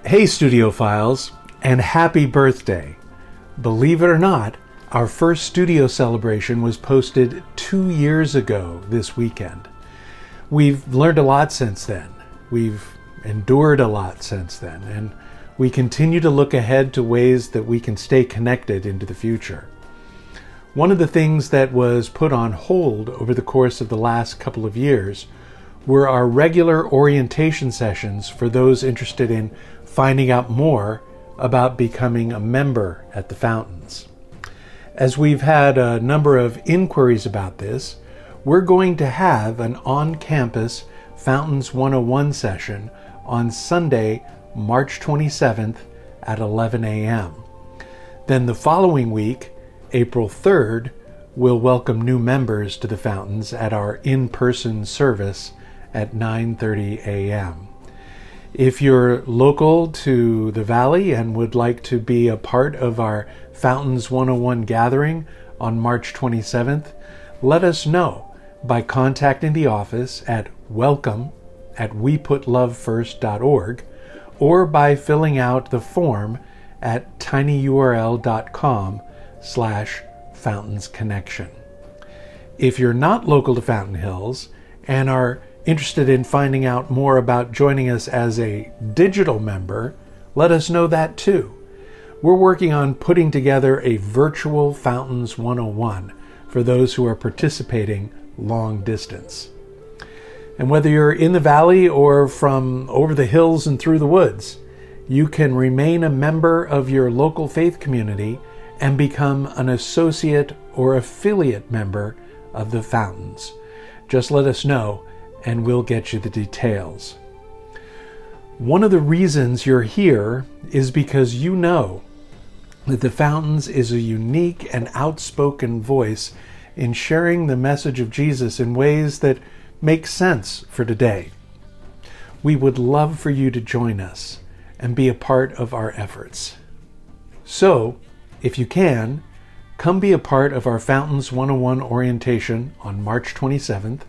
Hey Studiophiles, and happy birthday! Believe it or not, our first studio celebration was posted 2 years ago this weekend. We've learned a lot since then. We've endured a lot since then, and we continue to look ahead to ways that we can stay connected into the future. One of the things that was put on hold over the course of the last couple of years were our regular orientation sessions for those interested in finding out more about becoming a member at the Fountains. As we've had a number of inquiries about this, we're going to have an on-campus Fountains 101 session on Sunday, March 27th at 11 a.m. Then the following week, April 3rd, we'll welcome new members to the Fountains at our in-person service at 9:30 a.m. If you're local to the Valley and would like to be a part of our Fountains 101 gathering on March 27th, let us know by contacting the office at welcome@weputlovefirst.org or by filling out the form at tinyurl.com/fountainsconnection. If you're not local to Fountain Hills and are interested in finding out more about joining us as a digital member, let us know that too. We're working on putting together a virtual Fountains 101 for those who are participating long distance. And whether you're in the valley or from over the hills and through the woods, you can remain a member of your local faith community and become an associate or affiliate member of the Fountains. Just let us know and we'll get you the details. One of the reasons you're here is because you know that the Fountains is a unique and outspoken voice in sharing the message of Jesus in ways that make sense for today. We would love for you to join us and be a part of our efforts. So, if you can, come be a part of our Fountains 101 orientation on March 27th.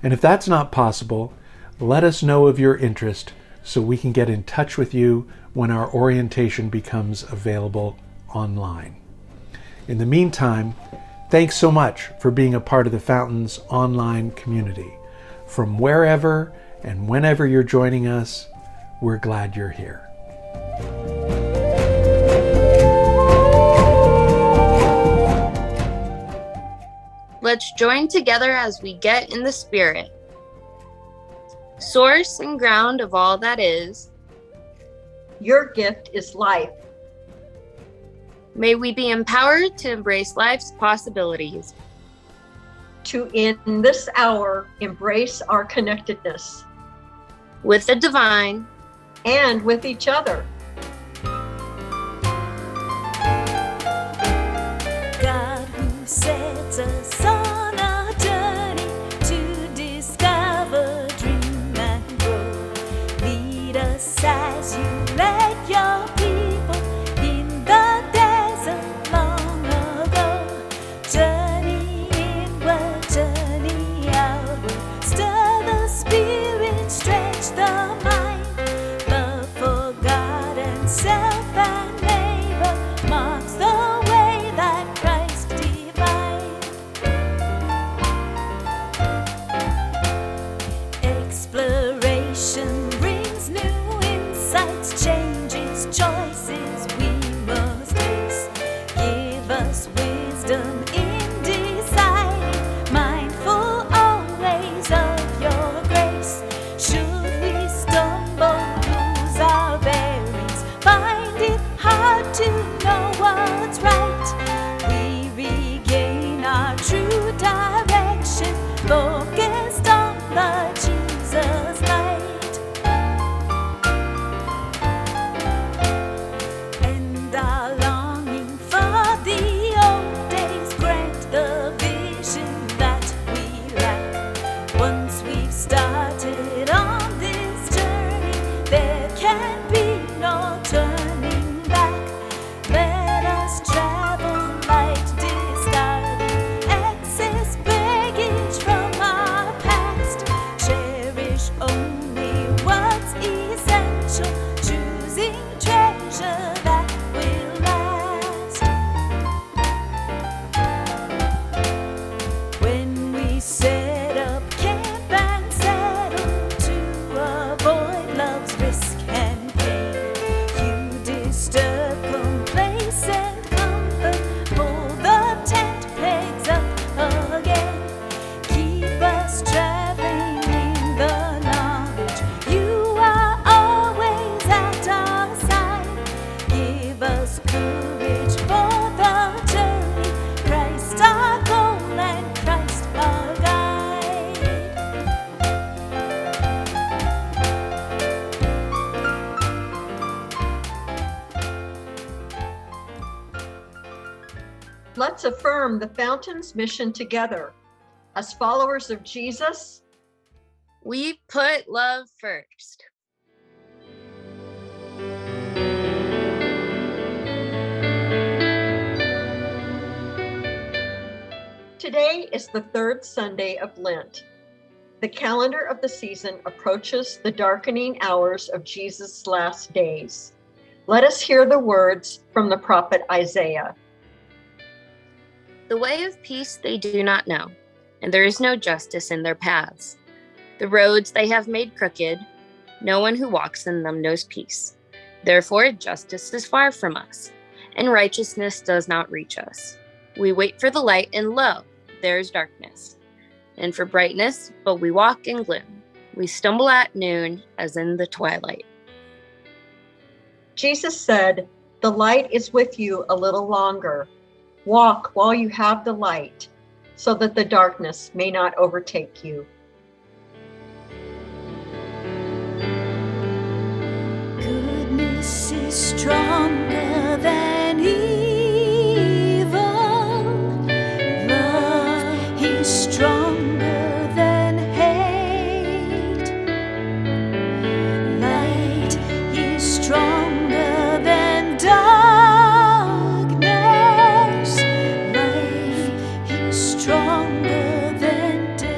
And if that's not possible, let us know of your interest so we can get in touch with you when our orientation becomes available online. In the meantime, thanks so much for being a part of the Fountains online community. From wherever and whenever you're joining us, we're glad you're here. Let's join together as we get in the Spirit. Source and ground of all that is, your gift is life. May we be empowered to embrace life's possibilities. To in this hour embrace our connectedness with the divine and with each other. God who sets us on a journey to discover, dream and grow. Lead us as you let your people in the desert long. us wisdom in deciding, mindful always of your grace. Should we stumble, lose our bearings, find it hard to know what's right, we regain our true direction, focused on the Jesus light. And our longing for the old days, grant the vision that we lack. Once we've started on this journey, there can be no turning back. Let us travel light, discarding excess baggage from our past. Cherish only what's essential, choosing treasure that will last. When we set up camp and settle to avoid love's risk and pain, you disturb complacent comfort, pull the tent pegs up again. Keep us traveling in the knowledge you are always at our side. Give us courage for the journey, Christ our goal and Christ our guide. Let's affirm the fountain's mission together. As followers of Jesus, We put love first. today is the third Sunday of Lent. The calendar of the season approaches the darkening hours of Jesus' last days. Let us hear the words from the prophet Isaiah. The way of peace they do not know, and there is no justice in their paths. The roads they have made crooked, no one who walks in them knows peace. Therefore, justice is far from us, and righteousness does not reach us. We wait for the light, and lo, there is darkness. And for brightness, but we walk in gloom. We stumble at noon, as in the twilight. Jesus said, "The light is with you a little longer. Walk while you have the light, so that the darkness may not overtake you." Goodness is stronger than evil. Love is stronger than hate. Light is stronger than darkness. Life is stronger than death.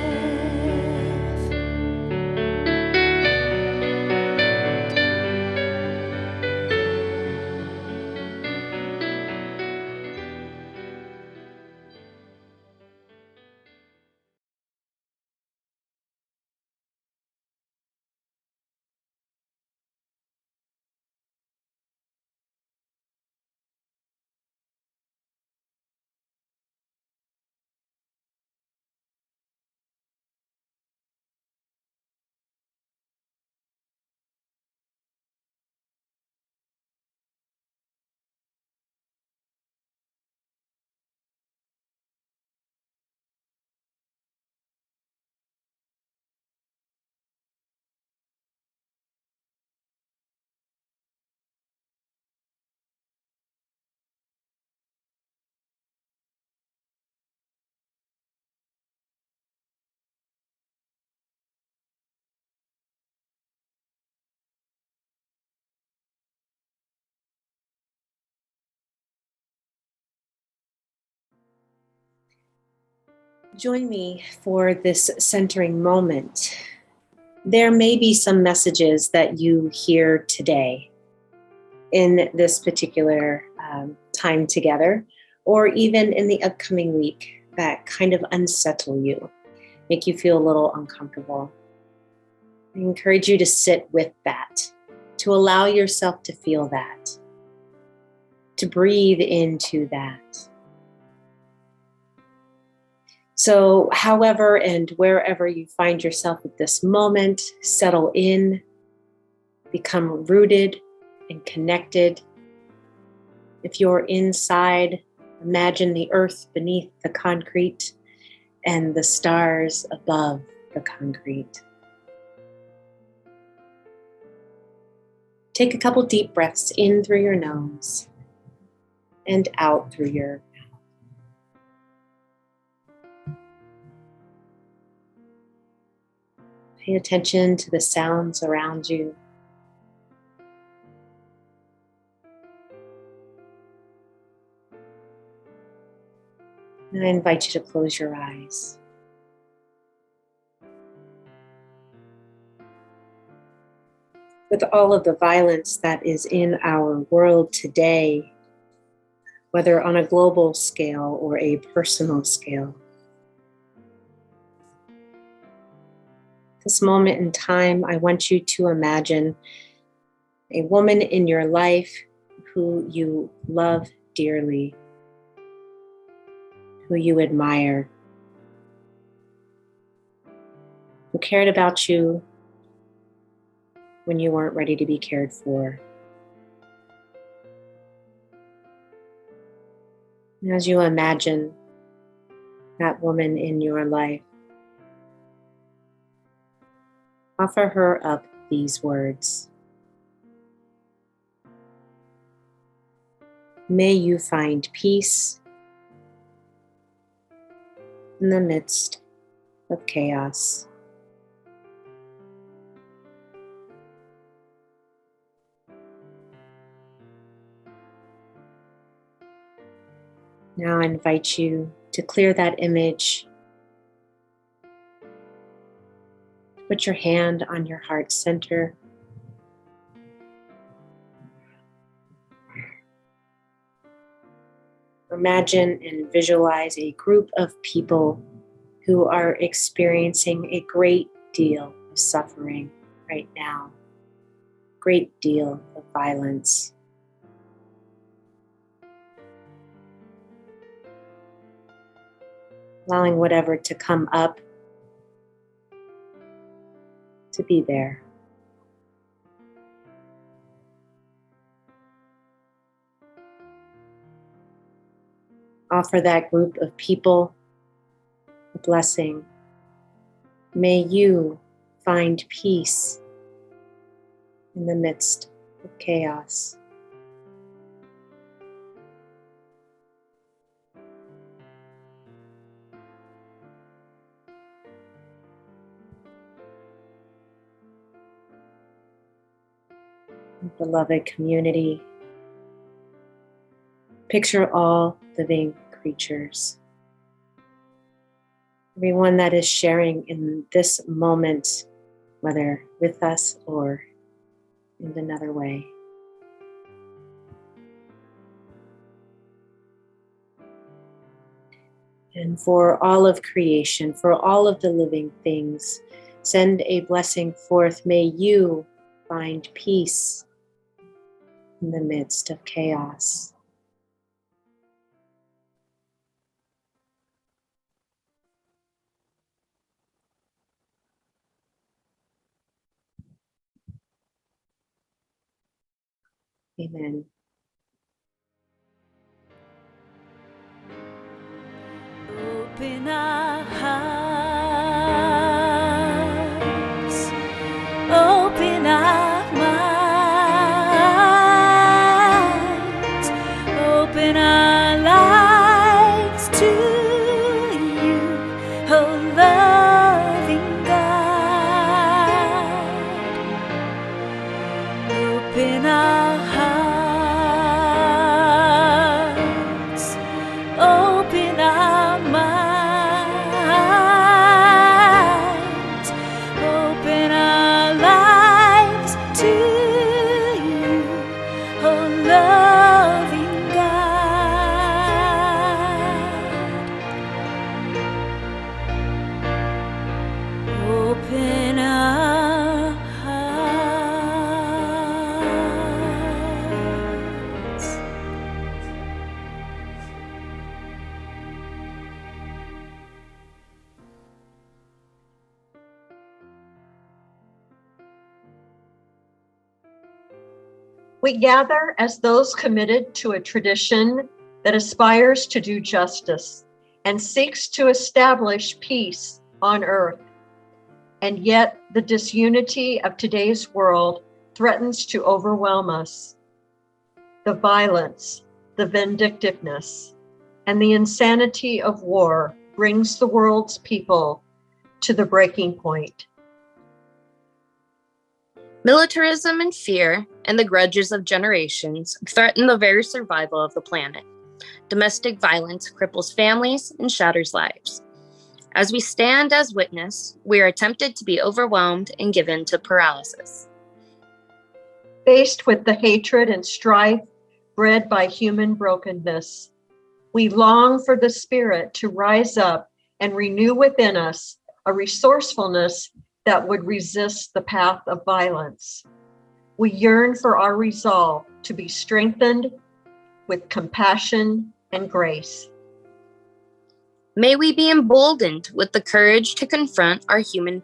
Join me for this centering moment. There may be some messages that you hear today in this particular time together, or even in the upcoming week, that kind of unsettle you, make you feel a little uncomfortable. I encourage you to sit with that, to allow yourself to feel that, to breathe into that, So, however and wherever you find yourself at this moment, settle in, become rooted and connected. If you're inside, imagine the earth beneath the concrete and the stars above the concrete. Take a couple deep breaths in through your nose and out through your mouth. Pay attention to the sounds around you. And I invite you to close your eyes. With all of the violence that is in our world today, whether on a global scale or a personal scale, this moment in time, I want you to imagine a woman in your life who you love dearly, who you admire, who cared about you when you weren't ready to be cared for. And as you imagine that woman in your life, offer her up these words. May you find peace in the midst of chaos. Now I invite you to clear that image. Put your hand on your heart center. Imagine and visualize a group of people who are experiencing a great deal of suffering right now, great deal of violence. Allowing whatever to come up to be there. Offer that group of people a blessing. May you find peace in the midst of chaos. Beloved community, picture all living creatures, everyone that is sharing in this moment, whether with us or in another way. And for all of creation, for all of the living things, send a blessing forth. May you find peace in the midst of chaos. Amen. Open our hearts, open our minds, open our lives to you, oh loving God. Open our hearts, open our minds. We gather as those committed to a tradition that aspires to do justice and seeks to establish peace on earth. And yet the disunity of today's world threatens to overwhelm us. The violence, the vindictiveness, and the insanity of war brings the world's people to the breaking point. Militarism and fear and the grudges of generations threaten the very survival of the planet. Domestic violence cripples families and shatters lives. As we stand as witness, we are tempted to be overwhelmed and given to paralysis. Faced with the hatred and strife bred by human brokenness, we long for the Spirit to rise up and renew within us a resourcefulness that would resist the path of violence. We yearn for our resolve to be strengthened with compassion and grace. May we be emboldened with the courage to confront our human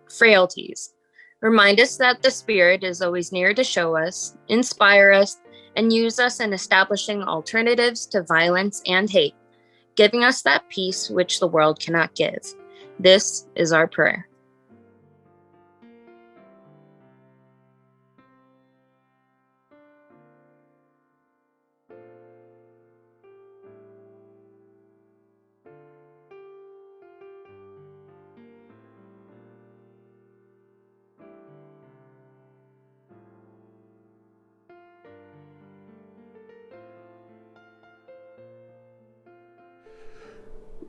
frailties. Remind us that the Spirit is always near to show us, inspire us, and use us in establishing alternatives to violence and hate, giving us that peace which the world cannot give. This is our prayer.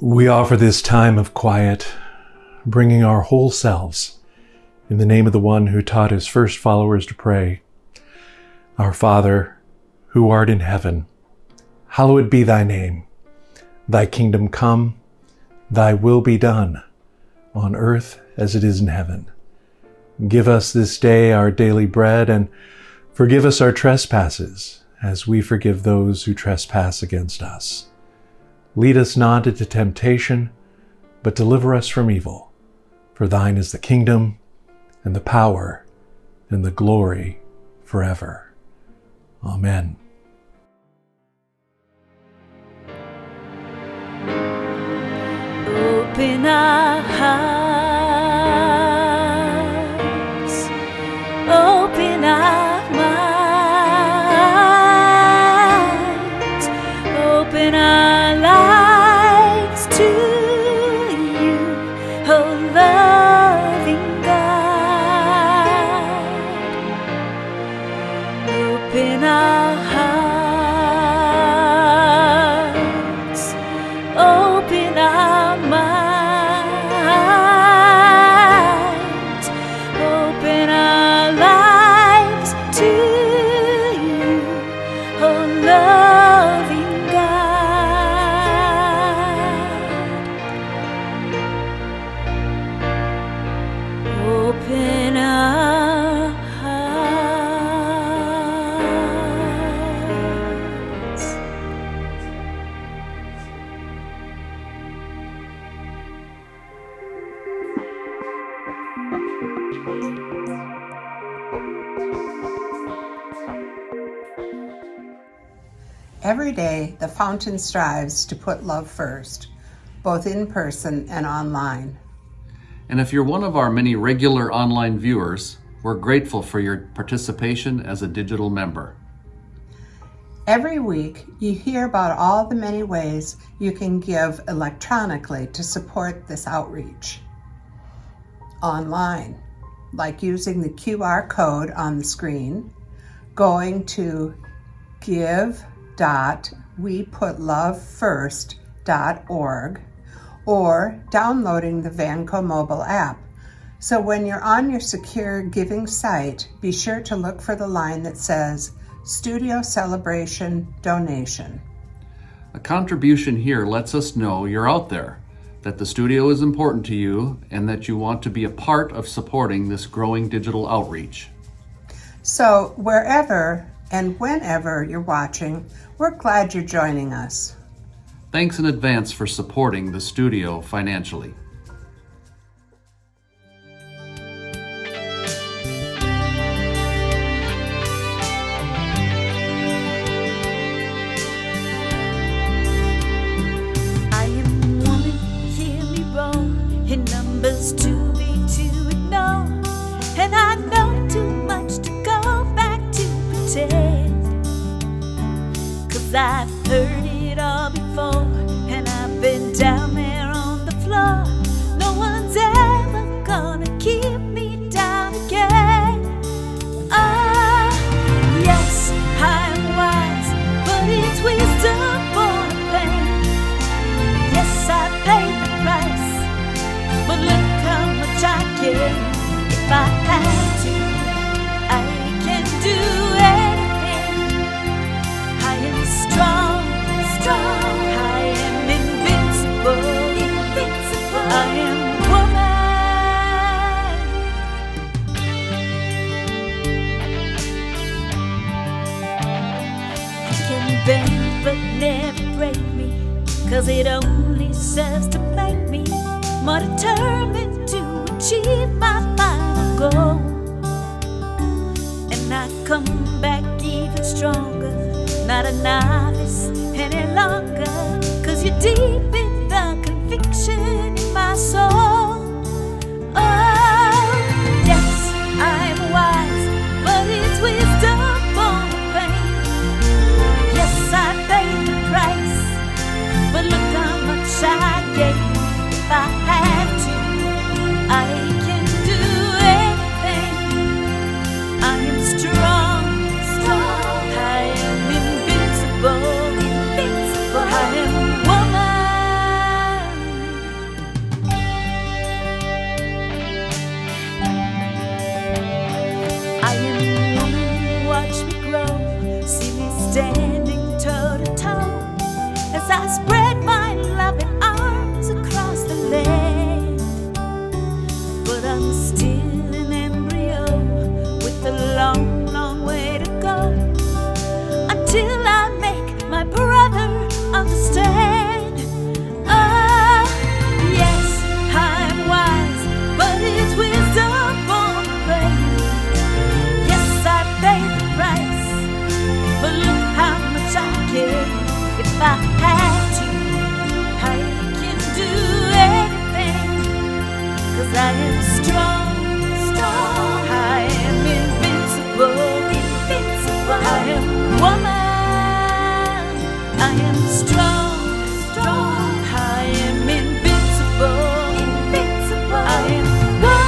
We offer this time of quiet, bringing our whole selves in the name of the one who taught his first followers to pray. Our Father, who art in heaven, hallowed be thy name. Thy kingdom come, thy will be done, on earth as it is in heaven. Give us this day our daily bread, and forgive us our trespasses, as we forgive those who trespass against us. Lead us not into temptation, but deliver us from evil. For thine is the kingdom, and the power, and the glory forever. Amen. Open our hearts, open our minds, open our lives to you, oh loving God. Open our hearts, open our minds, open our lives to you, oh loving God. Open our hearts. Every day, the Fountain strives to put love first, both in person and online. And if you're one of our many regular online viewers, we're grateful for your participation as a digital member. Every week, you hear about all the many ways you can give electronically to support this outreach. Online, like using the QR code on the screen, going to give.weputlovefirst.org, or downloading the Vanco mobile app. So when you're on your secure giving site, be sure to look for the line that says Studio Celebration Donation. A contribution here lets us know you're out there, that the studio is important to you, and that you want to be a part of supporting this growing digital outreach. So wherever and whenever you're watching, we're glad you're joining us. Thanks in advance for supporting the studio financially. 'cause it only serves to make me more determined to achieve my final goal. And I come back even stronger, not a novice any longer, 'cause you're deep in the conviction in my soul. Oh, yes, I'm wise, but it's wisdom born of pain. Yes, I paid the price, but look how much I gave. If I have to, I can do anything. I am strong, strong. I am invincible, invincible. I am woman. I am woman. Watch me grow. See me standing toe to toe as I spread my loving arms across the land. But I'm still an embryo with a long, long way to go until I make my brother understand. Oh, yes, I'm wise, but it's wisdom born of pain. Yes, I paid the price, but look how much I gave. If I had to, I can do anything, 'cause I am strong, strong. I am invincible, invincible. I am woman. I am strong, strong. I am invincible, invincible. I am woman.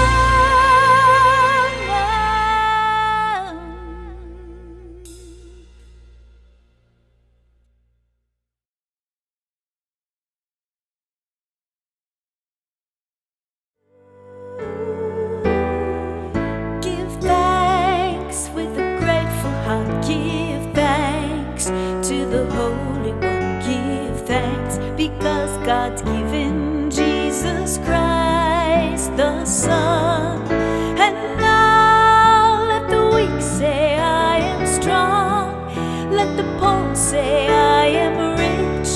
Give thanks with a grateful heart. Give thanks to the Holy One. Give thanks because God's given Jesus Christ the Son. And now let the weak say I am strong. Let the poor say I am rich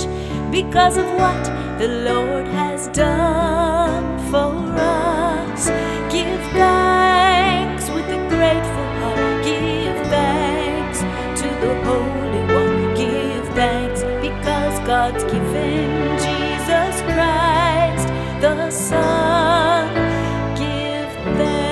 because of what the Lord has done for us. Give thanks with a grateful heart. Give thanks to the Holy One. Give thanks because God's given Jesus Christ the Son. Give thanks.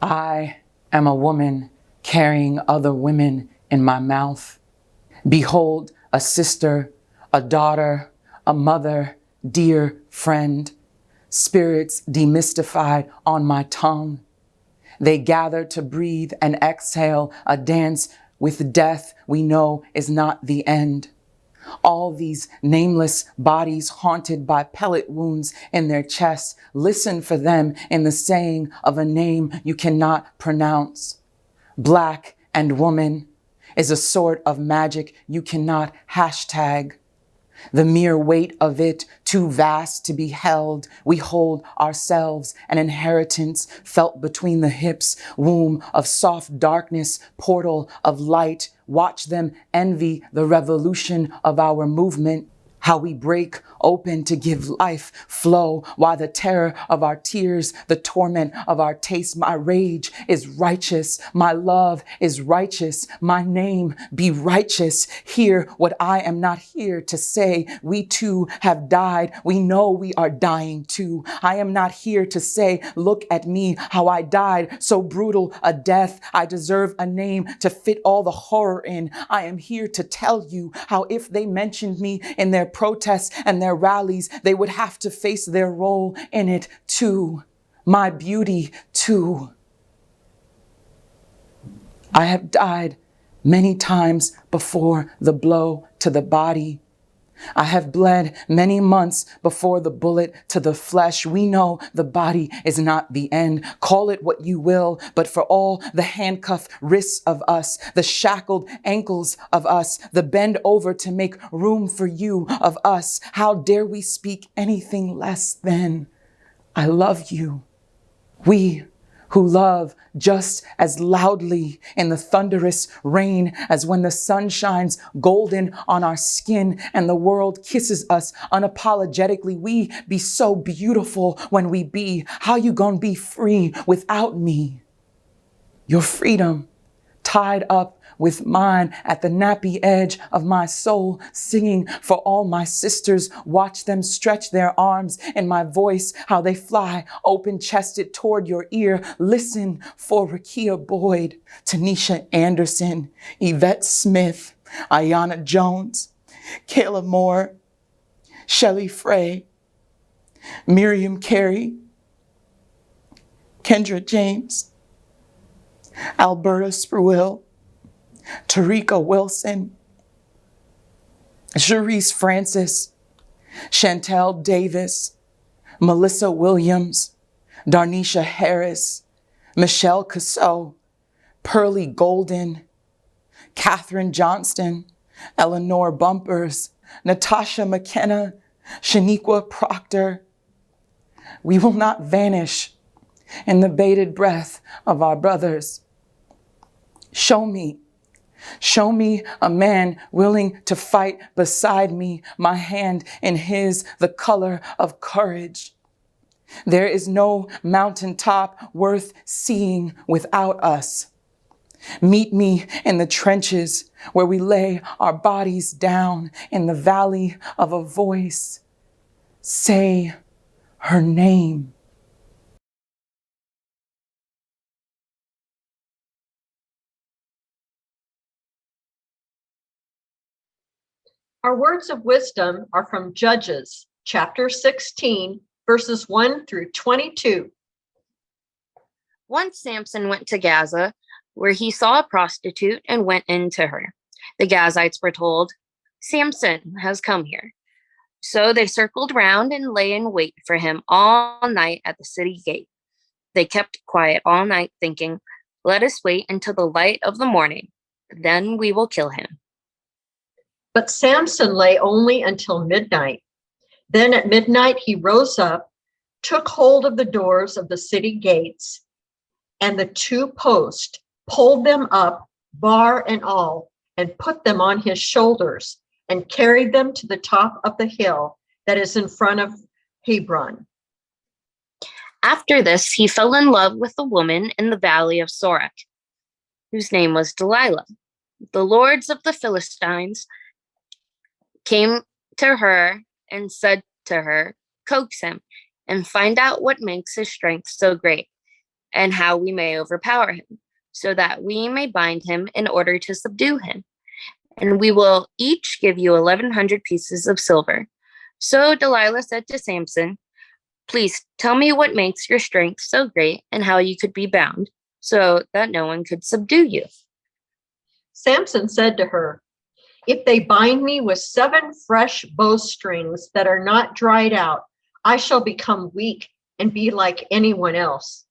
I am a woman carrying other women in my mouth. Behold, a sister, a daughter, a mother, dear friend, spirits demystified on my tongue. They gather to breathe and exhale, a dance with death we know is not the end. All these nameless bodies haunted by pellet wounds in their chests, listen for them in the saying of a name you cannot pronounce. Black and woman is a sort of magic you cannot hashtag. The mere weight of it, too vast to be held, we hold ourselves an inheritance felt between the hips, womb of soft darkness, portal of light. Watch them envy the revolution of our movement. How we break open to give life flow, while the terror of our tears, the torment of our taste, my rage is righteous, my love is righteous, my name be righteous. Hear what I am not here to say. We too have died. We know we are dying too. I am not here to say, look at me, how I died, so brutal a death. I deserve a name to fit all the horror in. I am here to tell you how if they mentioned me in their protests and their rallies, they would have to face their role in it too. My beauty too. I have died many times before the blow to the body. I have bled many months before the bullet to the flesh. We know the body is not the end. Call it what you will, but for all the handcuffed wrists of us, the shackled ankles of us, the bend over to make room for you of us, how dare we speak anything less than I love you? We who love just as loudly in the thunderous rain as when the sun shines golden on our skin and the world kisses us unapologetically. We be so beautiful when we be. How you gonna be free without me? Your freedom tied up with mine at the nappy edge of my soul, singing for all my sisters. Watch them stretch their arms in my voice, how they fly open-chested toward your ear. Listen for Rakia Boyd, Tanisha Anderson, Yvette Smith, Ayanna Jones, Kayla Moore, Shelley Frey, Miriam Carey, Kendra James, Alberta Spruill, Tarika Wilson, Cherise Francis, Chantel Davis, Melissa Williams, Darnisha Harris, Michelle Casso, Pearlie Golden, Catherine Johnston, Eleanor Bumpers, Natasha McKenna, Shaniqua Proctor. We will not vanish in the bated breath of our brothers. Show me a man willing to fight beside me, my hand in his, the color of courage. There is no mountaintop worth seeing without us. Meet me in the trenches where we lay our bodies down in the valley of a voice. Say her name. Our words of wisdom are from Judges, chapter 16, verses 1 through 22. Once Samson went to Gaza, where he saw a prostitute and went into her. The Gazites were told, "Samson has come here." So they circled round and lay in wait for him all night at the city gate. They kept quiet all night, thinking, "Let us wait until the light of the morning. Then we will kill him." But Samson lay only until midnight. Then at midnight he rose up, took hold of the doors of the city gates, and the two posts, pulled them up, bar and all, and put them on his shoulders, and carried them to the top of the hill that is in front of Hebron. After this, he fell in love with a woman in the valley of Sorek, whose name was Delilah. The lords of the Philistines came to her and said to her, "Coax him and find out what makes his strength so great, and how we may overpower him, so that we may bind him in order to subdue him. And we will each give you 1,100 pieces of silver." So Delilah said to Samson, "Please tell me what makes your strength so great, and how you could be bound, so that no one could subdue you." Samson said to her, "If they bind me with 7 fresh bowstrings that are not dried out, I shall become weak and be like anyone else."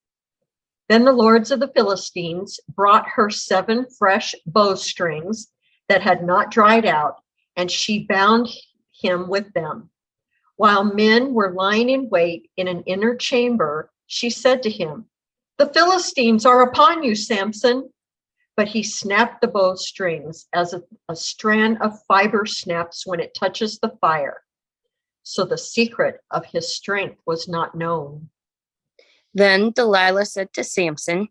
Then the lords of the Philistines brought her 7 fresh bowstrings that had not dried out, and she bound him with them. While men were lying in wait in an inner chamber, she said to him, "The Philistines are upon you, Samson." But he snapped the bowstrings as a strand of fiber snaps when it touches the fire. So the secret of his strength was not known. Then Delilah said to Samson,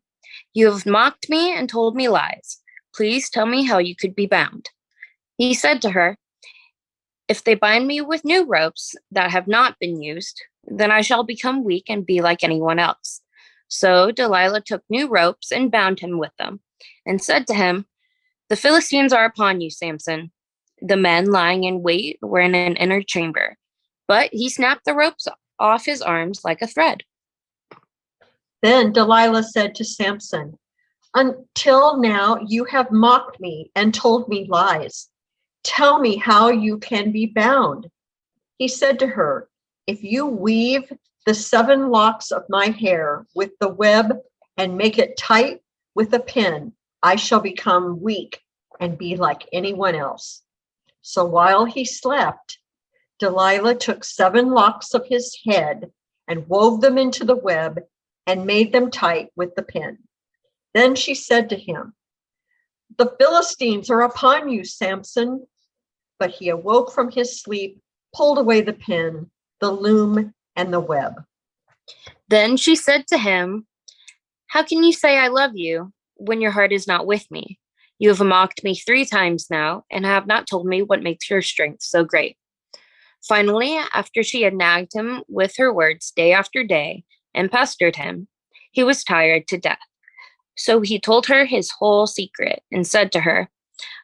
"You have mocked me and told me lies. Please tell me how you could be bound." He said to her, "If they bind me with new ropes that have not been used, then I shall become weak and be like anyone else." So Delilah took new ropes and bound him with them, and said to him, "The Philistines are upon you, Samson." The men lying in wait were in an inner chamber, but he snapped the ropes off his arms like a thread. Then Delilah said to Samson, "Until now you have mocked me and told me lies. Tell me how you can be bound." He said to her, "If you weave the 7 locks of my hair with the web and make it tight with a pin, I shall become weak and be like anyone else." So while he slept, Delilah took 7 locks of his head and wove them into the web and made them tight with the pin. Then she said to him, "The Philistines are upon you, Samson." But he awoke from his sleep, pulled away the pin, the loom, and the web. Then she said to him, "How can you say I love you when your heart is not with me? You have mocked me 3 times now and have not told me what makes your strength so great." Finally, after she had nagged him with her words day after day and pestered him, he was tired to death. So he told her his whole secret and said to her,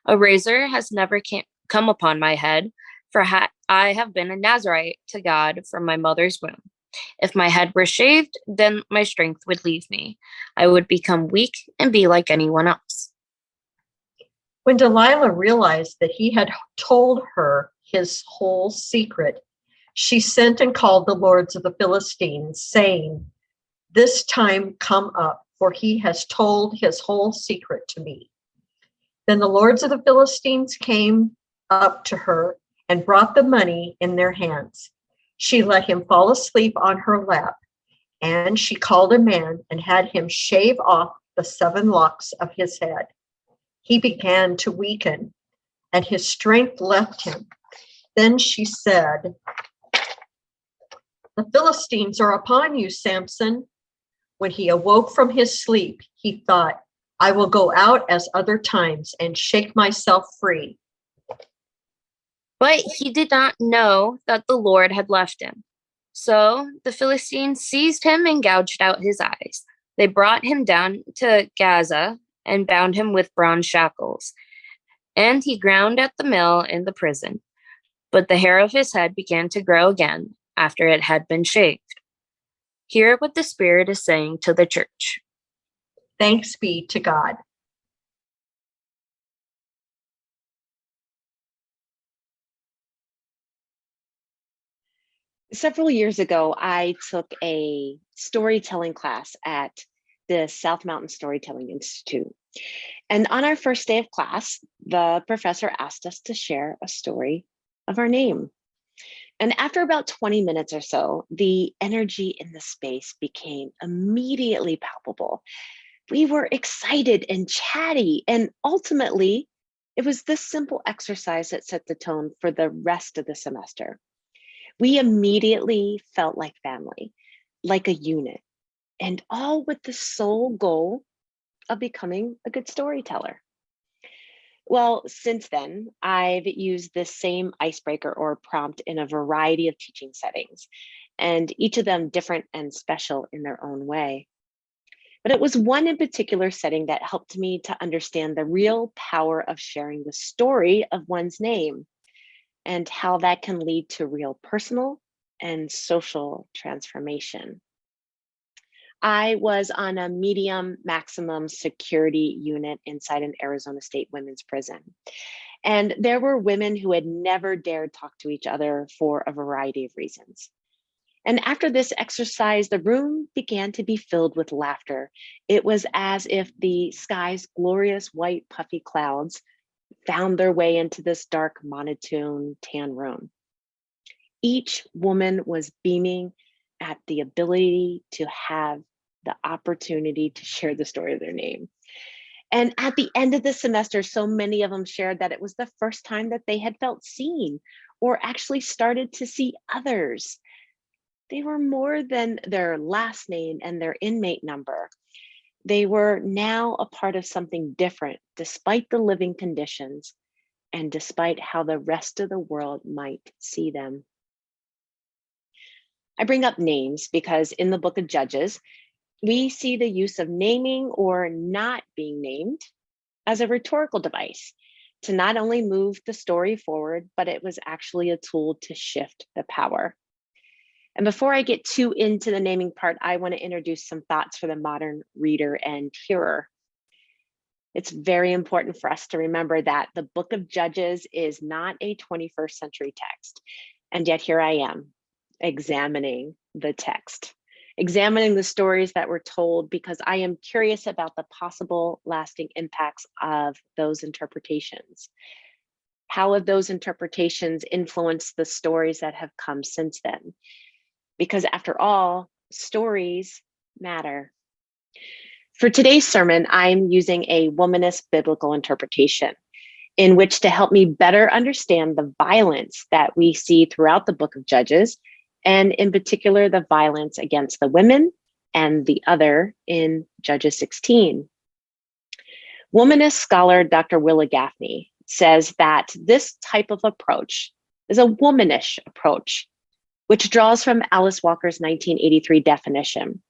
"A razor has never come upon my head, for I have been a Nazarite to God from my mother's womb. If my head were shaved, then my strength would leave me. I would become weak and be like anyone else." When Delilah realized that he had told her his whole secret, she sent and called the lords of the Philistines, saying, "This time come up, for he has told his whole secret to me." Then the lords of the Philistines came up to her and brought the money in their hands. She let him fall asleep on her lap, and she called a man and had him shave off the 7 locks of his head. He began to weaken, and his strength left him. Then she said, "The Philistines are upon you, Samson." When he awoke from his sleep, he thought, "I will go out as other times and shake myself free." But he did not know that the Lord had left him. So the Philistines seized him and gouged out his eyes. They brought him down to Gaza and bound him with bronze shackles. And he ground at the mill in the prison. But the hair of his head began to grow again after it had been shaved. Hear what the Spirit is saying to the church. Thanks be to God. Several years ago, I took a storytelling class at the South Mountain Storytelling Institute. And on our first day of class, the professor asked us to share a story of our name. And after about 20 minutes or so, the energy in the space became immediately palpable. We were excited and chatty, and ultimately, it was this simple exercise that set the tone for the rest of the semester. We immediately felt like family, like a unit, and all with the sole goal of becoming a good storyteller. Well, since then, I've used this same icebreaker or prompt in a variety of teaching settings, and each of them different and special in their own way. But it was one in particular setting that helped me to understand the real power of sharing the story of one's name and how that can lead to real personal and social transformation. I was on a medium maximum security unit inside an Arizona State women's prison. And there were women who had never dared talk to each other for a variety of reasons. And after this exercise, the room began to be filled with laughter. It was as if the sky's glorious white puffy clouds found their way into this dark monotone tan room. Each woman was beaming at the ability to have the opportunity to share the story of their name. And at the end of the semester, so many of them shared that it was the first time that they had felt seen or actually started to see others. They were more than their last name and their inmate number. They were now a part of something different, despite the living conditions and despite how the rest of the world might see them. I bring up names because in the book of Judges, we see the use of naming or not being named as a rhetorical device to not only move the story forward, but it was actually a tool to shift the power. And before I get too into the naming part, I want to introduce some thoughts for the modern reader and hearer. It's very important for us to remember that the book of Judges is not a 21st century text. And yet here I am, examining the text, examining the stories that were told because I am curious about the possible lasting impacts of those interpretations. How have those interpretations influenced the stories that have come since then? Because after all, stories matter. For today's sermon, I'm using a womanist biblical interpretation in which to help me better understand the violence that we see throughout the book of Judges, and in particular, the violence against the women and the other in Judges 16. Womanist scholar Dr. Willa Gaffney says that this type of approach is a womanish approach, which draws from Alice Walker's 1983 definition.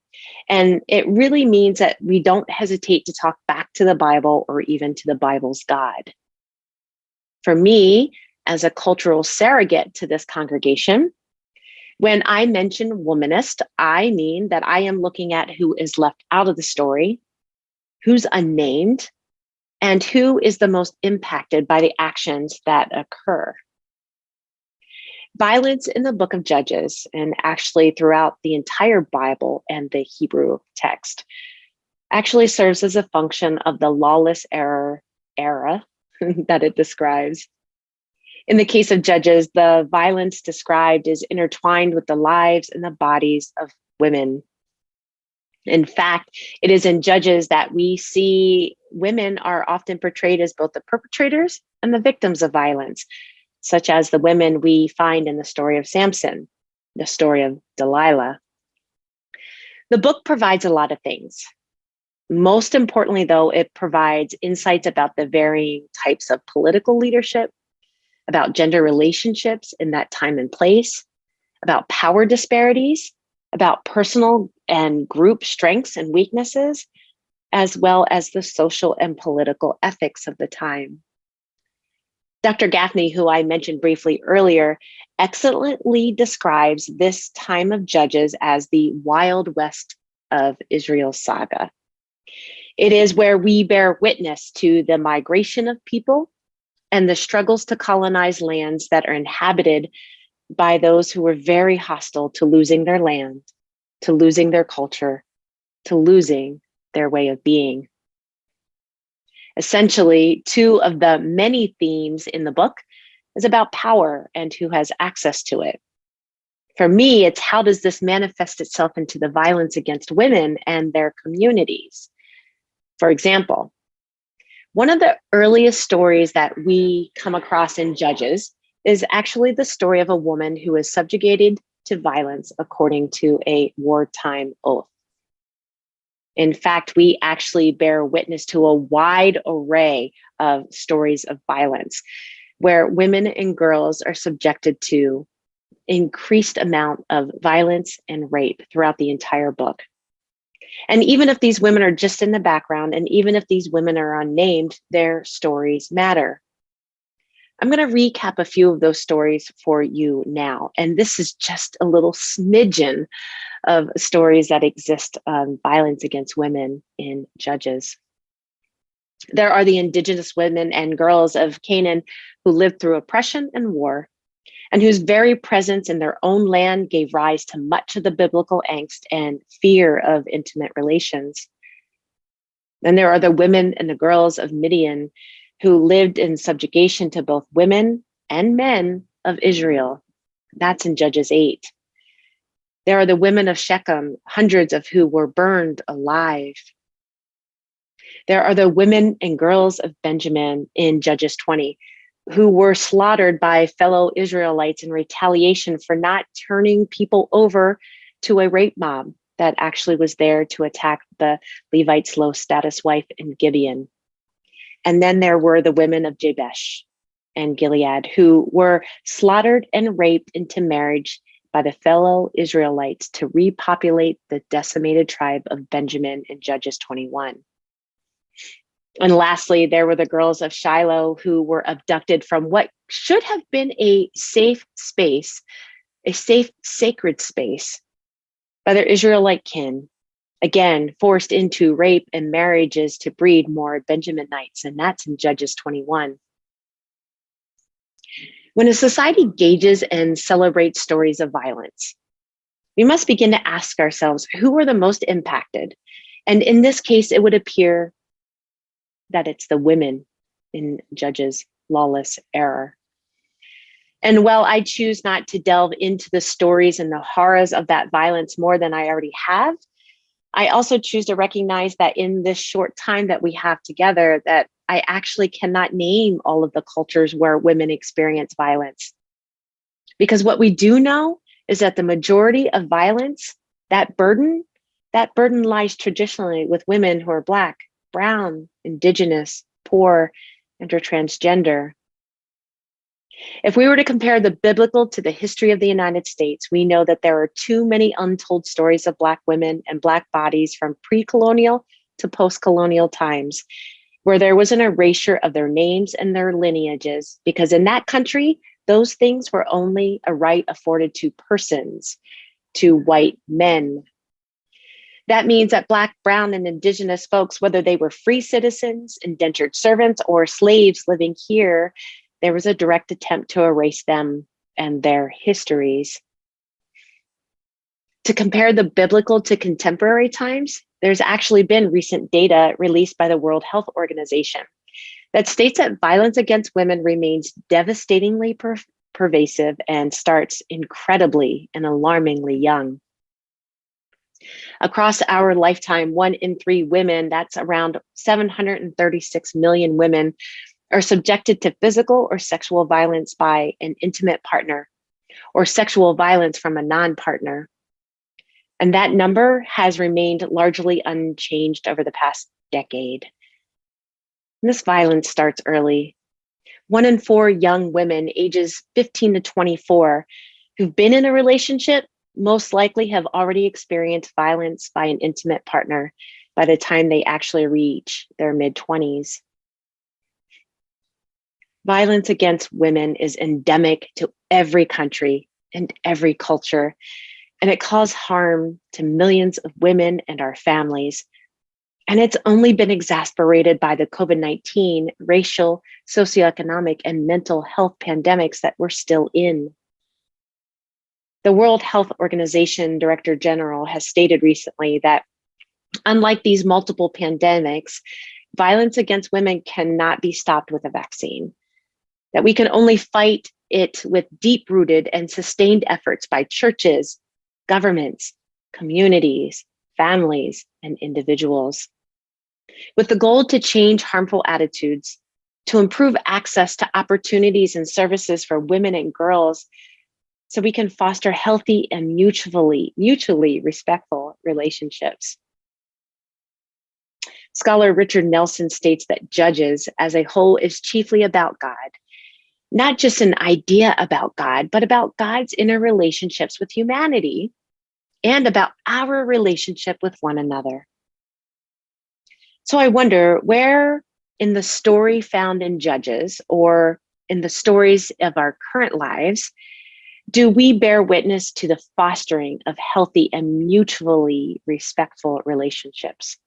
And it really means that we don't hesitate to talk back to the Bible or even to the Bible's God. For me, as a cultural surrogate to this congregation, when I mention womanist, I mean that I am looking at who is left out of the story, who's unnamed, and who is the most impacted by the actions that occur. Violence in the book of Judges, and actually throughout the entire Bible and the Hebrew text, actually serves as a function of the lawless era that it describes. In the case of Judges, the violence described is intertwined with the lives and the bodies of women. In fact, it is in Judges that we see women are often portrayed as both the perpetrators and the victims of violence, such as the women we find in the story of Samson, the story of Delilah. The book provides a lot of things. Most importantly, though, it provides insights about the varying types of political leadership, about gender relationships in that time and place, about power disparities, about personal and group strengths and weaknesses, as well as the social and political ethics of the time. Dr. Gaffney, who I mentioned briefly earlier, excellently describes this time of Judges as the Wild West of Israel's saga. It is where we bear witness to the migration of people and the struggles to colonize lands that are inhabited by those who were very hostile to losing their land, to losing their culture, to losing their way of being. Essentially, two of the many themes in the book is about power and who has access to it. For me, it's how does this manifest itself into the violence against women and their communities? For example, one of the earliest stories that we come across in Judges is actually the story of a woman who is subjugated to violence according to a wartime oath. In fact, we actually bear witness to a wide array of stories of violence where women and girls are subjected to increased amount of violence and rape throughout the entire book. And even if these women are just in the background, and even if these women are unnamed, their stories matter. I'm going to recap a few of those stories for you now. And this is just a little smidgen of stories that exist on violence against women in Judges. There are the indigenous women and girls of Canaan who lived through oppression and war, and whose very presence in their own land gave rise to much of the biblical angst and fear of intimate relations. And there are the women and the girls of Midian who lived in subjugation to both women and men of Israel. That's in Judges 8. There are the women of Shechem, hundreds of who were burned alive. There are the women and girls of Benjamin in Judges 20, who were slaughtered by fellow Israelites in retaliation for not turning people over to a rape mob that actually was there to attack the Levite's low status wife in Gibeon. And then there were the women of Jabesh and Gilead who were slaughtered and raped into marriage by the fellow Israelites to repopulate the decimated tribe of Benjamin in Judges 21. And lastly, there were the girls of Shiloh who were abducted from what should have been a safe space, a safe, sacred space, by their Israelite kin, again, forced into rape and marriages to breed more Benjaminites, and that's in Judges 21. When a society gauges and celebrates stories of violence, we must begin to ask ourselves, who were the most impacted? And in this case, it would appear that it's the women in Judges' lawless era. And while I choose not to delve into the stories and the horrors of that violence more than I already have, I also choose to recognize that in this short time that we have together, that I actually cannot name all of the cultures where women experience violence. Because what we do know is that the majority of violence, that burden lies traditionally with women who are Black, brown, indigenous, poor, and or transgender. If we were to compare the biblical to the history of the United States, we know that there are too many untold stories of Black women and Black bodies from pre-colonial to post-colonial times, where there was an erasure of their names and their lineages, because in that country, those things were only a right afforded to persons, to white men. That means that Black, brown, and indigenous folks, whether they were free citizens, indentured servants, or slaves living here, there was a direct attempt to erase them and their histories. To compare the biblical to contemporary times, there's actually been recent data released by the World Health Organization that states that violence against women remains devastatingly pervasive and starts incredibly and alarmingly young. Across our lifetime, 1 in 3 women, that's around 736 million women, are subjected to physical or sexual violence by an intimate partner or sexual violence from a non-partner. And that number has remained largely unchanged over the past decade. And this violence starts early. 1 in 4 young women ages 15 to 24 who've been in a relationship most likely have already experienced violence by an intimate partner by the time they actually reach their mid-20s. Violence against women is endemic to every country and every culture, and it causes harm to millions of women and our families. And it's only been exacerbated by the COVID-19 racial, socioeconomic, and mental health pandemics that we're still in. The World Health Organization Director General has stated recently that unlike these multiple pandemics, violence against women cannot be stopped with a vaccine, that we can only fight it with deep-rooted and sustained efforts by churches, governments, communities, families, and individuals. With the goal to change harmful attitudes, to improve access to opportunities and services for women and girls, so we can foster healthy and mutually respectful relationships. Scholar Richard Nelson states that judges as a whole is chiefly about God, not just an idea about God, but about God's inner relationships with humanity and about our relationship with one another. So I wonder, where in the story found in Judges or in the stories of our current lives do we bear witness to the fostering of healthy and mutually respectful relationships?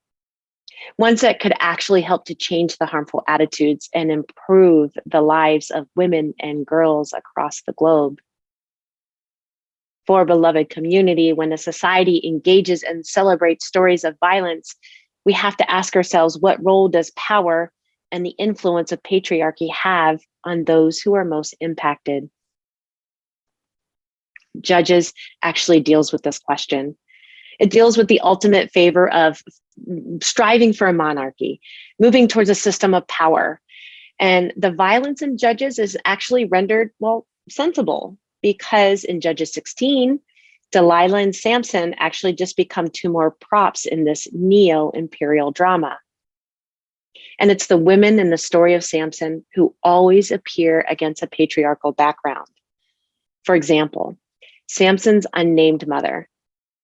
Ones that could actually help to change the harmful attitudes and improve the lives of women and girls across the globe. For beloved community, when a society engages and celebrates stories of violence, we have to ask ourselves, what role does power and the influence of patriarchy have on those who are most impacted? Judges actually deals with this question. It deals with the ultimate favor of striving for a monarchy, moving towards a system of power. And the violence in Judges is actually rendered, well, sensible, because in Judges 16, Delilah and Samson actually just become 2 more props in this neo-imperial drama. And it's the women in the story of Samson who always appear against a patriarchal background. For example, Samson's unnamed mother.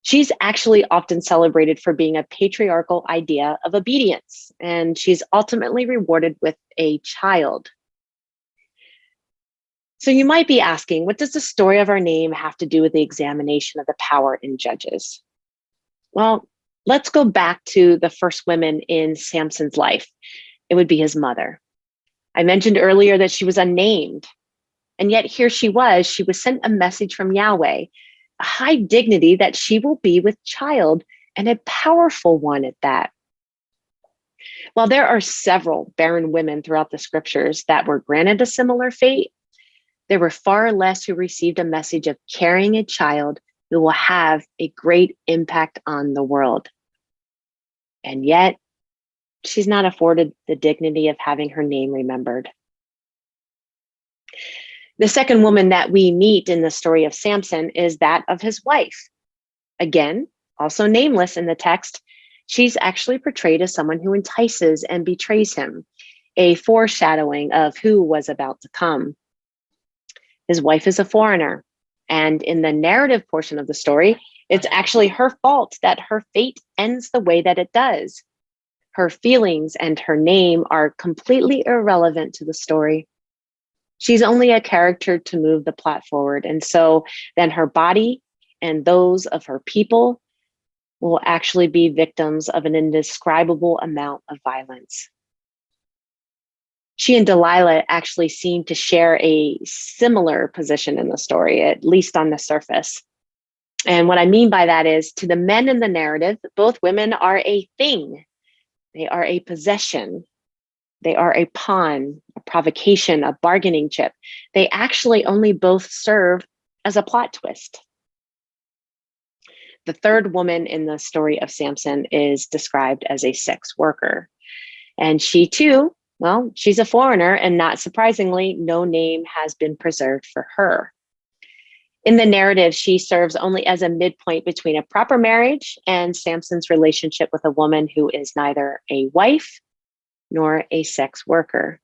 She's actually often celebrated for being a patriarchal idea of obedience, and she's ultimately rewarded with a child. So you might be asking, what does the story of our name have to do with the examination of the power in Judges? Well, let's go back to the first women in Samson's life. It would be his mother. I mentioned earlier that she was unnamed, and yet here she was sent a message from Yahweh, a high dignity that she will be with child, and a powerful one at that. While there are several barren women throughout the scriptures that were granted a similar fate, there were far less who received a message of carrying a child who will have a great impact on the world. And yet, she's not afforded the dignity of having her name remembered. The second woman that we meet in the story of Samson is that of his wife. Again, also nameless in the text, she's actually portrayed as someone who entices and betrays him, a foreshadowing of who was about to come. His wife is a foreigner, and in the narrative portion of the story, it's actually her fault that her fate ends the way that it does. Her feelings and her name are completely irrelevant to the story. She's only a character to move the plot forward, and so then her body and those of her people will actually be victims of an indescribable amount of violence. She and Delilah actually seem to share a similar position in the story, at least on the surface. And what I mean by that is, to the men in the narrative, both women are a thing. They are a possession. They are a pawn, a provocation, a bargaining chip. They actually only both serve as a plot twist. The third woman in the story of Samson is described as a sex worker. And she too, well, she's a foreigner, and not surprisingly, no name has been preserved for her. In the narrative, she serves only as a midpoint between a proper marriage and Samson's relationship with a woman who is neither a wife nor a sex worker.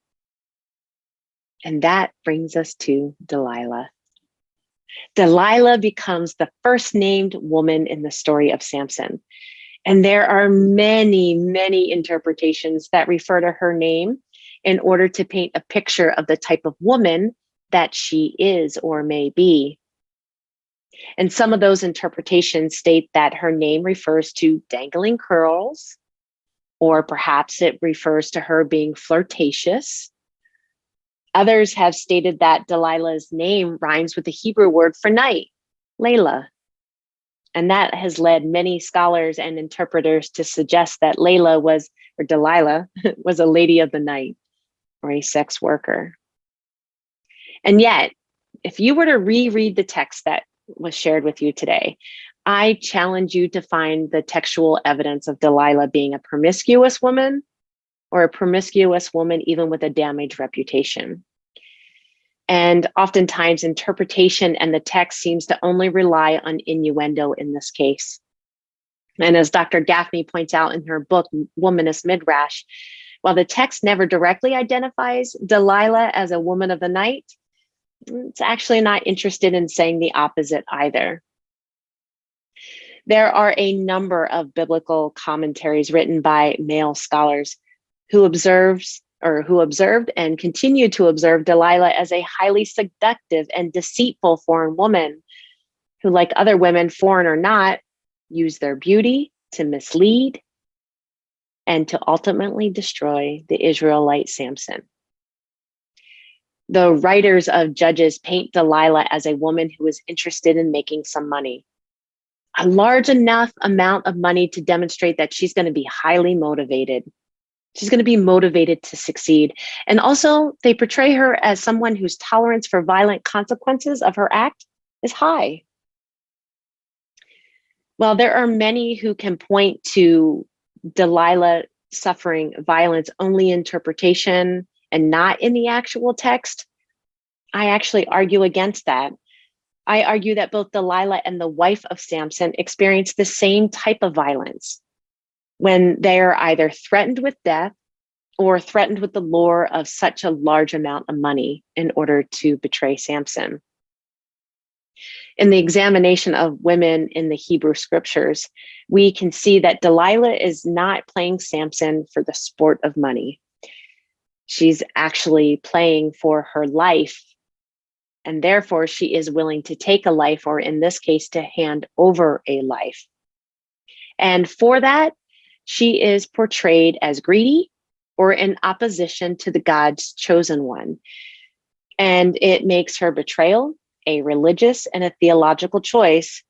And that brings us to Delilah. Delilah becomes the first named woman in the story of Samson. And there are many, many interpretations that refer to her name in order to paint a picture of the type of woman that she is or may be. And some of those interpretations state that her name refers to dangling curls, or perhaps it refers to her being flirtatious. Others have stated that Delilah's name rhymes with the Hebrew word for night, Layla. And that has led many scholars and interpreters to suggest that Delilah was a lady of the night or a sex worker. And yet, if you were to reread the text that was shared with you today, I challenge you to find the textual evidence of Delilah being a promiscuous woman, or a promiscuous woman even with a damaged reputation. And oftentimes interpretation and the text seems to only rely on innuendo in this case. And as Dr. Gaffney points out in her book, Womanist Midrash, while the text never directly identifies Delilah as a woman of the night, it's actually not interested in saying the opposite either. There are a number of biblical commentaries written by male scholars who observed and continue to observe Delilah as a highly seductive and deceitful foreign woman who, like other women, foreign or not, use their beauty to mislead and to ultimately destroy the Israelite Samson. The writers of Judges paint Delilah as a woman who is interested in making some money, a large enough amount of money to demonstrate that she's going to be highly motivated. She's going to be motivated to succeed. And also, they portray her as someone whose tolerance for violent consequences of her act is high. While there are many who can point to Delilah suffering violence only in interpretation and not in the actual text, I actually argue against that. I argue that both Delilah and the wife of Samson experienced the same type of violence when they are either threatened with death or threatened with the lure of such a large amount of money in order to betray Samson. In the examination of women in the Hebrew scriptures, we can see that Delilah is not playing Samson for the sport of money. She's actually playing for her life, and therefore she is willing to take a life, or in this case, to hand over a life. And for that, she is portrayed as greedy or in opposition to the God's chosen one. And it makes her betrayal a religious and a theological choice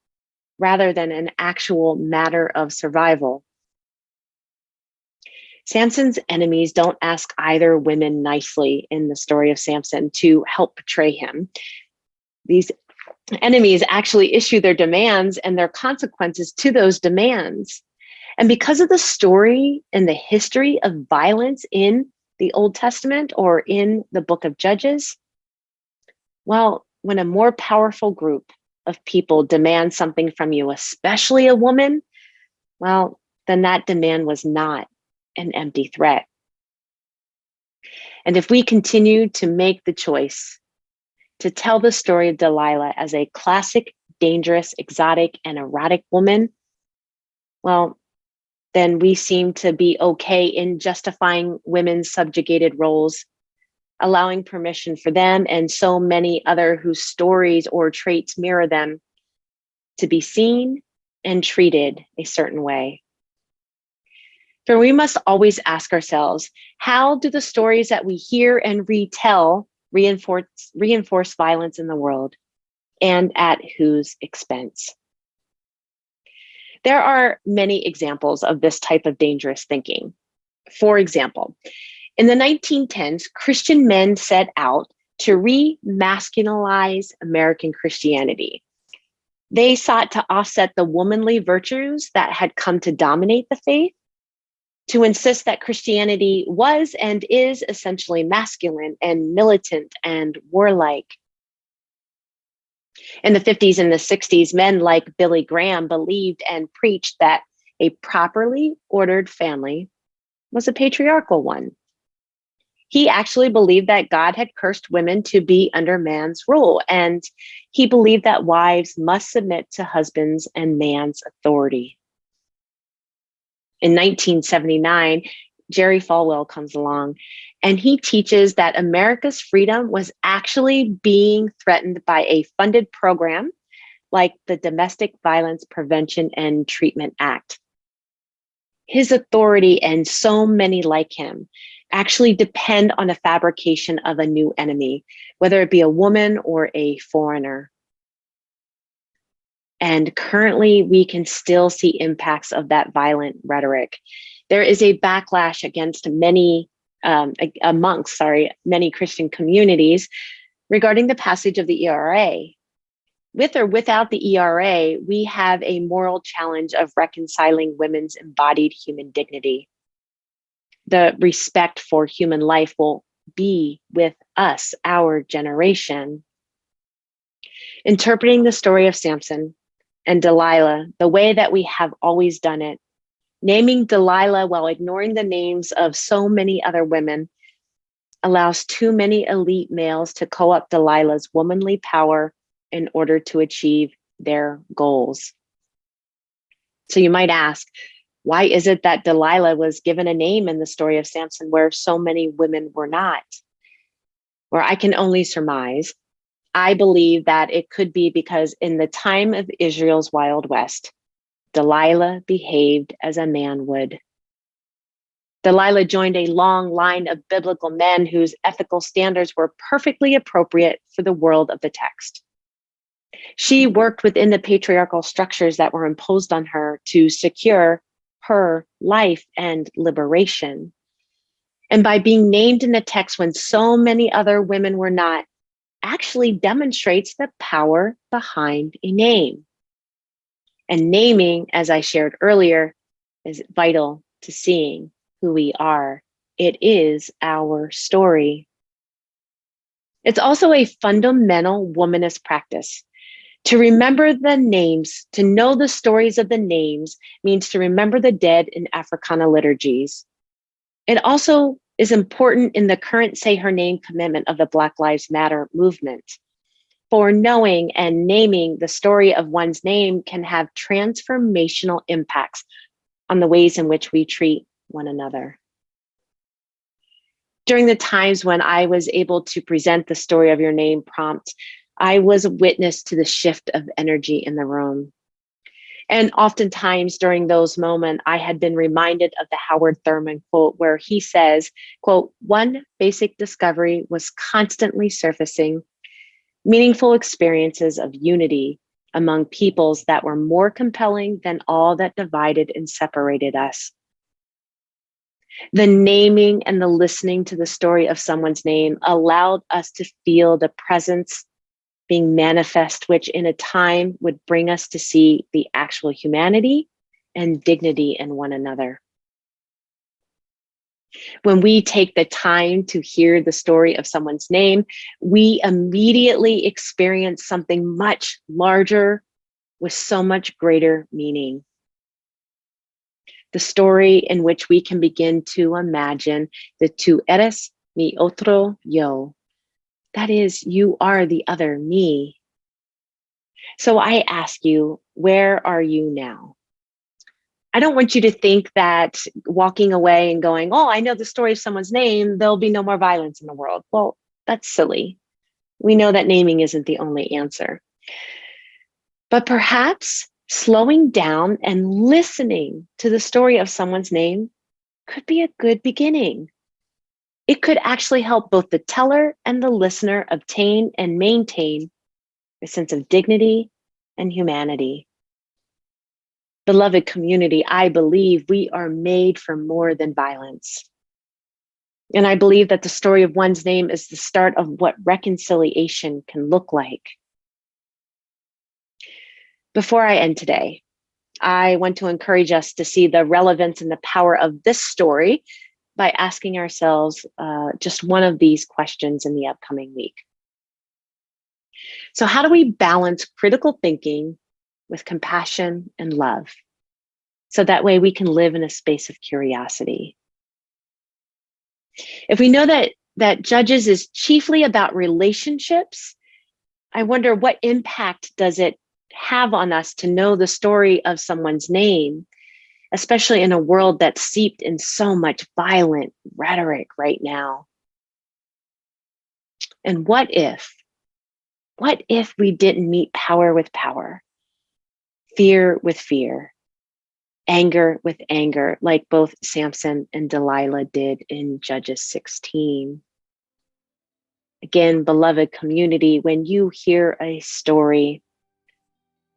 rather than an actual matter of survival. Samson's enemies don't ask either women nicely in the story of Samson to help betray him. These enemies actually issue their demands and their consequences to those demands. And because of the story and the history of violence in the Old Testament or in the book of Judges, well, when a more powerful group of people demand something from you, especially a woman, well, then that demand was not an empty threat. And if we continue to make the choice to tell the story of Delilah as a classic, dangerous, exotic, and erotic woman, well, then we seem to be okay in justifying women's subjugated roles, allowing permission for them and so many other whose stories or traits mirror them to be seen and treated a certain way. For we must always ask ourselves, how do the stories that we hear and retell reinforce violence in the world, and at whose expense? There are many examples of this type of dangerous thinking. For example, in the 1910s, Christian men set out to re-masculinize American Christianity. They sought to offset the womanly virtues that had come to dominate the faith, to insist that Christianity was and is essentially masculine and militant and warlike. In the 50s and the 60s, men like Billy Graham believed and preached that a properly ordered family was a patriarchal one. He actually believed that God had cursed women to be under man's rule, and he believed that wives must submit to husbands and man's authority. In 1979, Jerry Falwell comes along, and he teaches that America's freedom was actually being threatened by a funded program like the Domestic Violence Prevention and Treatment Act. His authority and so many like him actually depend on a fabrication of a new enemy, whether it be a woman or a foreigner. And currently, we can still see impacts of that violent rhetoric. There is a backlash against amongst many Christian communities regarding the passage of the ERA. With or without the ERA, we have a moral challenge of reconciling women's embodied human dignity. The respect for human life will be with us, our generation. Interpreting the story of Samson and Delilah the way that we have always done it, naming Delilah while ignoring the names of so many other women, allows too many elite males to co-opt Delilah's womanly power in order to achieve their goals. So you might ask, why is it that Delilah was given a name in the story of Samson where so many women were not? Where I can only surmise, I believe that it could be because in the time of Israel's Wild West, Delilah behaved as a man would. Delilah joined a long line of biblical men whose ethical standards were perfectly appropriate for the world of the text. She worked within the patriarchal structures that were imposed on her to secure her life and liberation. And by being named in the text when so many other women were not, actually demonstrates the power behind a name. And naming, as I shared earlier, is vital to seeing who we are. It is our story. It's also a fundamental womanist practice. To remember the names, to know the stories of the names, means to remember the dead in Africana liturgies. It also is important in the current Say Her Name commitment of the Black Lives Matter movement. For knowing and naming the story of one's name can have transformational impacts on the ways in which we treat one another. During the times when I was able to present the story of your name prompt, I was a witness to the shift of energy in the room. And oftentimes during those moments, I had been reminded of the Howard Thurman quote where he says, quote, "One basic discovery was constantly surfacing, meaningful experiences of unity among peoples that were more compelling than all that divided and separated us." The naming and the listening to the story of someone's name allowed us to feel the presence being manifest, which in a time would bring us to see the actual humanity and dignity in one another. When we take the time to hear the story of someone's name, we immediately experience something much larger with so much greater meaning. The story in which we can begin to imagine the tú eres mi otro yo. That is, you are the other me. So I ask you, where are you now? I don't want you to think that walking away and going, oh, I know the story of someone's name, there'll be no more violence in the world. Well, that's silly. We know that naming isn't the only answer. But perhaps slowing down and listening to the story of someone's name could be a good beginning. It could actually help both the teller and the listener obtain and maintain a sense of dignity and humanity. Beloved community, I believe we are made for more than violence. And I believe that the story of one's name is the start of what reconciliation can look like. Before I end today, I want to encourage us to see the relevance and the power of this story by asking ourselves just one of these questions in the upcoming week. So how do we balance critical thinking with compassion and love? So that way we can live in a space of curiosity. If we know that Judges is chiefly about relationships, I wonder what impact does it have on us to know the story of someone's name, especially in a world that's steeped in so much violent rhetoric right now? And what if we didn't meet power with power, fear with fear, anger with anger, like both Samson and Delilah did in Judges 16? Again, beloved community, when you hear a story,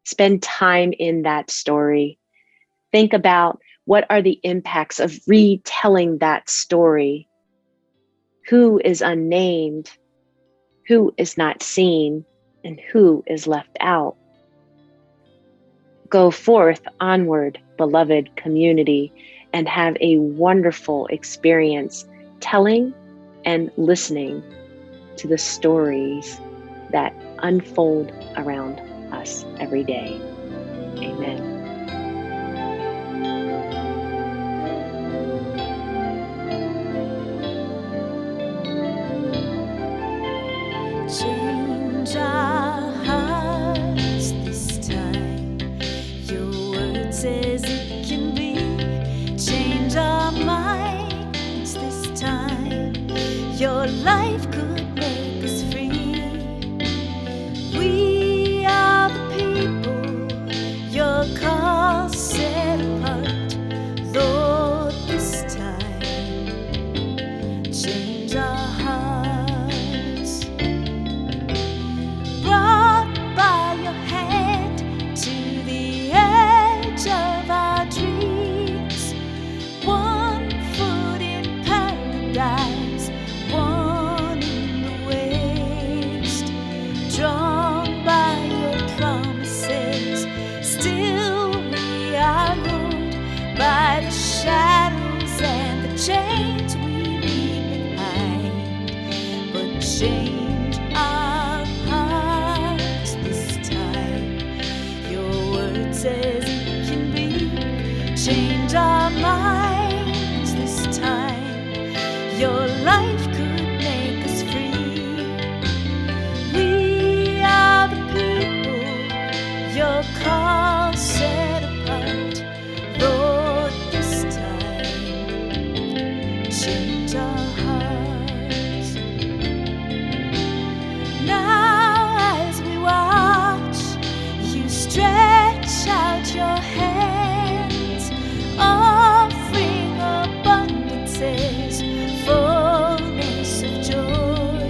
spend time in that story. Think about what are the impacts of retelling that story. Who is unnamed? Who is not seen? And who is left out? Go forth onward, beloved community, and have a wonderful experience telling and listening to the stories that unfold around us every day. Amen. Change our hearts this time. Your word says it can be. Change our minds this time. Your life could make us free. We are the people your call set apart. Lord, this time, change our hearts. Brought by your hand to the edge of our dreams. One foot in paradise, one in the waste. Drawn by your promises, still we are ruled by the shadows and the chains we leave behind. But change our hearts this time. Your word says it can be. Change our minds this time. Your life could make us free. We are the people your call set apart. Lord, this time, change our hearts. Now as we watch, you stretch out your hands, offering abundances, fullness of joy.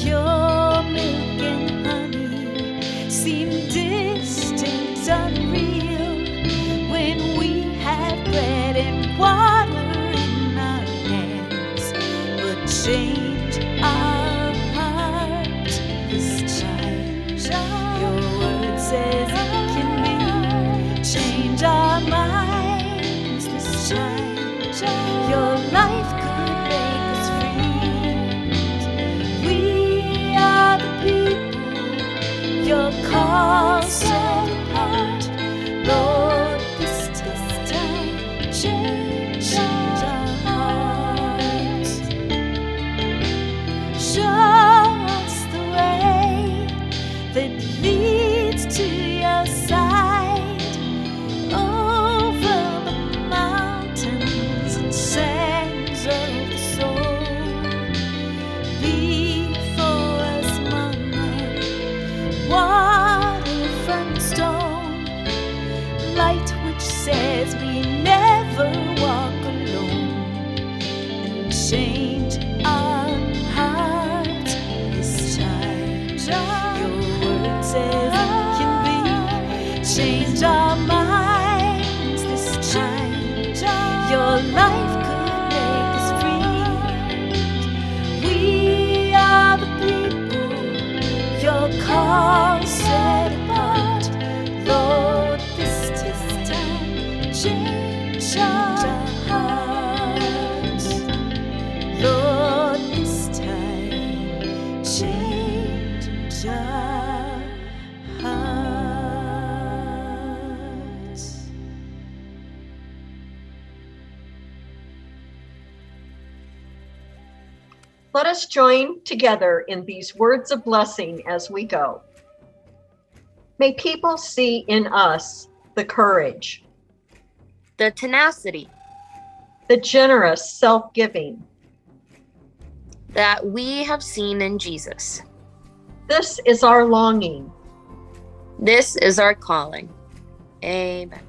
Your milk and honey seem distant, unreal, when we have bread and water in our hands. But change our hearts this time. Your word says it can be. Change our change our hearts this time. Your word says it can be. Change our minds this time. Your life could make us free. We are the people your call set apart. Lord, this time change our hearts. Lord, this time change our hearts. Let us join together in these words of blessing as we go. May people see in us the courage, The tenacity the generous self-giving. that we have seen in Jesus. This is our longing. This is our calling. Amen.